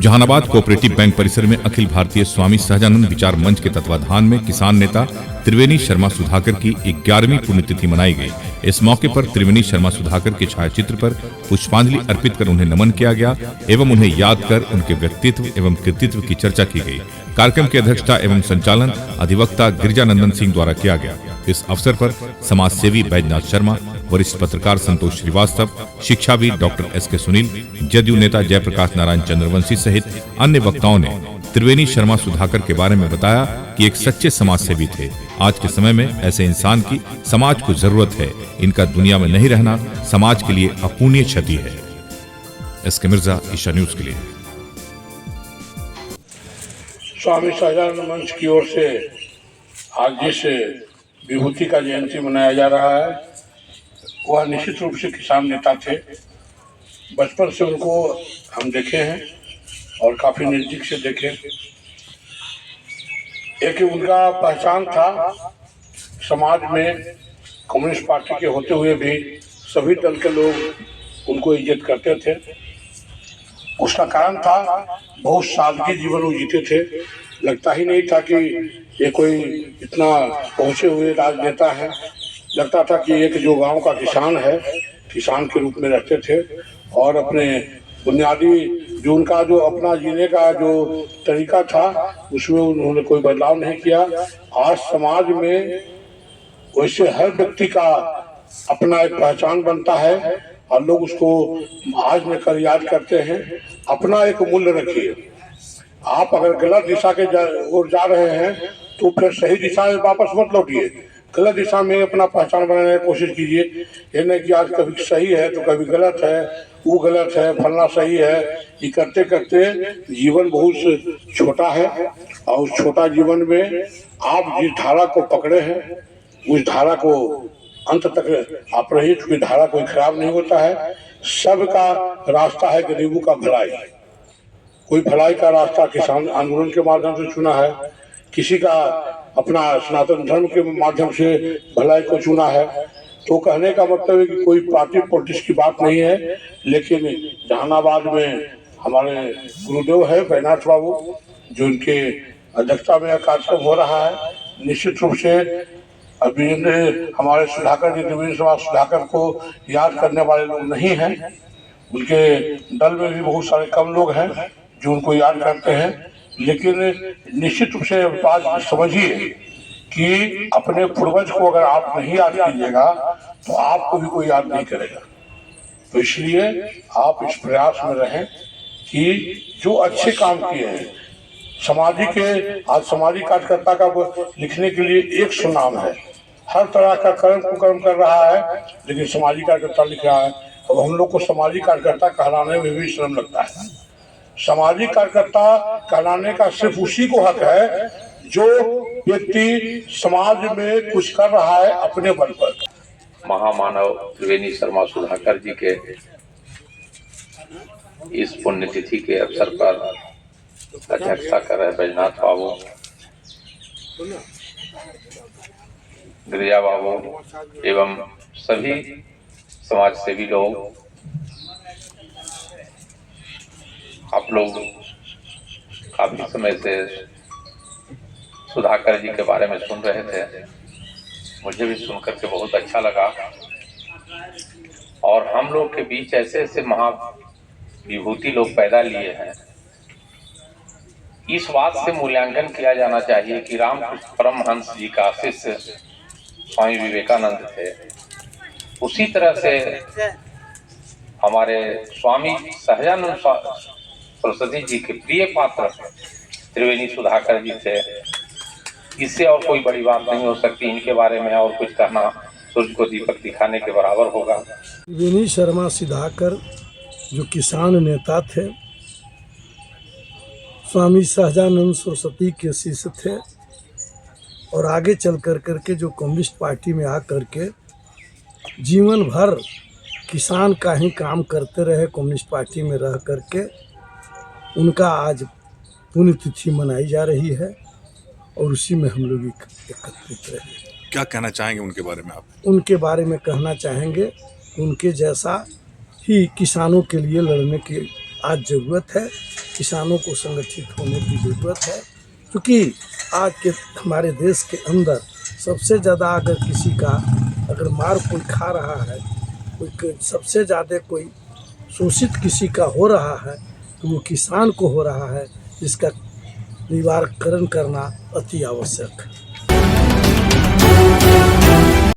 Jehanabad cooperative bank परिसर में अखिल भारतीय स्वामी सहजानंद विचार मंच के तत्वाधान में किसान नेता त्रिवेणी शर्मा सुधाकर की 11वीं पुण्यतिथि मनाई गई। इस मौके पर त्रिवेणी शर्मा सुधाकर के छायाचित्र पर पुष्पांजलि अर्पित कर उन्हें नमन किया गया एवं उन्हें याद कर उनके व्यक्तित्व एवं कृतित्व की चर्चा की गई। कार्यक्रम की अध्यक्षता एवं संचालन अधिवक्ता गिरिजानंदन सिंह द्वारा किया गया। इस अवसर पर समाज सेवी बैजनाथ शर्मा, वरिष्ठ पत्रकार संतोष श्रीवास्तव, शिक्षाविद डॉक्टर एस.के. सुनील, जदयू नेता जयप्रकाश नारायण चंद्रवंशी सहित अन्य वक्ताओं ने त्रिवेणी शर्मा सुधाकर के बारे में बताया कि एक सच्चे समाज सेवी थे। आज के समय में ऐसे इंसान की समाज को जरूरत है। इनका दुनिया में नहीं रहना समाज के लिए अपूर्णीय क्षति है। एस.के. मिर्जा, ईशा न्यूज के लिए। स्वामी सहजानंद मंच की ओर से आज जिस विभूति का जयंती मनाया जा रहा है वह निश्चित रूप से किसान नेता थे। बचपन से उनको हम देखे हैं और काफी नजदीक से देखे। एक उनका पहचान था समाज में, कम्युनिस्ट पार्टी के होते हुए भी सभी दल के लोग उनको इज्जत करते थे। उसका कारण था बहुत सादगी जीवन वो जीते थे। लगता ही नहीं था कि ये कोई इतना पहुंचे हुए राजनेता है। लगता था कि एक जो गांव का किसान है, किसान के रूप में रहते थे और अपने बुनियादी जो उनका जो अपना जीने का जो तरीका था उसमें उन्होंने कोई बदलाव नहीं किया। आज समाज में वैसे हर व्यक्ति का अपना एक पहचान बनता है और लोग उसको आज में कर याद करते हैं। अपना एक मूल्य रखिए। आप अगर गलत दिशा के ओर जा रहे हैं तो फिर सही दिशा में वापस मत लौटिए। गलत दिशा में अपना पहचान बनाने की कोशिश कीजिए। ये नहीं कि आज कभी सही है तो कभी गलत है, वो गलत है, फलना सही है। ये करते करते जीवन बहुत छोटा है और उस छोटा जीवन में आप जिस धारा को पकड़े हैं उस धारा को अंत तक आप रहिए, क्योंकि धारा कोई खराब नहीं होता है। सबका रास्ता है गरीबों का भलाई। कोई भलाई का रास्ता किसान आंदोलन के माध्यम से चुना है, किसी का अपना सनातन धर्म के माध्यम से भलाई को चुना है। तो कहने का मतलब है कि कोई पार्टी पॉलिटिक्स की बात नहीं है। लेकिन जहानाबाद में हमारे गुरुदेव है बैजनाथ बाबू, जो उनके अध्यक्षता में कार्यक्रम हो रहा है। निश्चित रूप से अभी हमारे सुधाकर जी, त्रिवेणी शर्मा सुधाकर को याद करने वाले लोग नहीं हैं। उनके दल में भी बहुत सारे कम लोग हैं जो उनको याद करते हैं। लेकिन निश्चित रूप से बात समझिए कि अपने पूर्वज को अगर आप नहीं याद कीजिएगा तो आपको भी कोई याद नहीं करेगा। तो इसलिए आप इस प्रयास में रहें कि जो अच्छे काम किए हैं सामाजिक आज सामाजिक कार्यकर्ता का लिखने के लिए एक सुनाम है। हर तरह का कर्म कुकर्म कर रहा है लेकिन सामाजिक कार्यकर्ता लिख रहा है। अब हम लोग को सामाजिक कार्यकर्ता कहलाने में भी शर्म लगता है। सामाजिक कार्यकर्ता कहलाने का सिर्फ उसी को हक है जो व्यक्ति समाज में कुछ कर रहा है अपने बल पर। महामानव त्रिवेणी शर्मा सुधाकर जी के इस पुण्यतिथि के अवसर पर अध्यक्षता कर रहे बैजनाथ बाबू, गिरिजा बाबू एवं सभी समाज सेवी लोग, आप लोग काफी समय से सुधाकर जी के बारे में सुन रहे थे। मुझे भी सुनकर के बहुत अच्छा लगा। और हम लोग के बीच ऐसे ऐसे महा विभूति लोग पैदा लिए हैं। इस बात से मूल्यांकन किया जाना चाहिए कि रामकृष्ण परमहंस जी का शिष्य स्वामी विवेकानंद थे। उसी तरह से हमारे स्वामी सहजानंद सरस्वती जी के प्रिय पात्र त्रिवेणी सुधाकर जी थे। इससे और कोई बड़ी बात नहीं हो सकती। इनके बारे में और कुछ कहना सूर्य को दीपक दिखाने के बराबर होगा। त्रिवेणी शर्मा सुधाकर जो किसान नेता थे, स्वामी सहजानंद सरस्वती के शिष्य थे और आगे चल करके जो कम्युनिस्ट पार्टी में आ करके जीवन भर किसान का ही काम करते रहे। कम्युनिस्ट पार्टी में रह करके उनका आज पुण्यतिथि मनाई जा रही है और उसी में हम लोग एकत्रित रहे। क्या कहना चाहेंगे उनके बारे में आप? उनके बारे में कहना चाहेंगे उनके जैसा ही किसानों के लिए लड़ने की आज ज़रूरत है, किसानों को संगठित होने की ज़रूरत है, क्योंकि आज के हमारे देश के अंदर सबसे ज़्यादा अगर किसी का अगर मार कोई खा रहा है, कोई सबसे ज़्यादा कोई शोषित किसी का हो रहा है तो वो किसान को हो रहा है, जिसका निवारण करना अति आवश्यक है।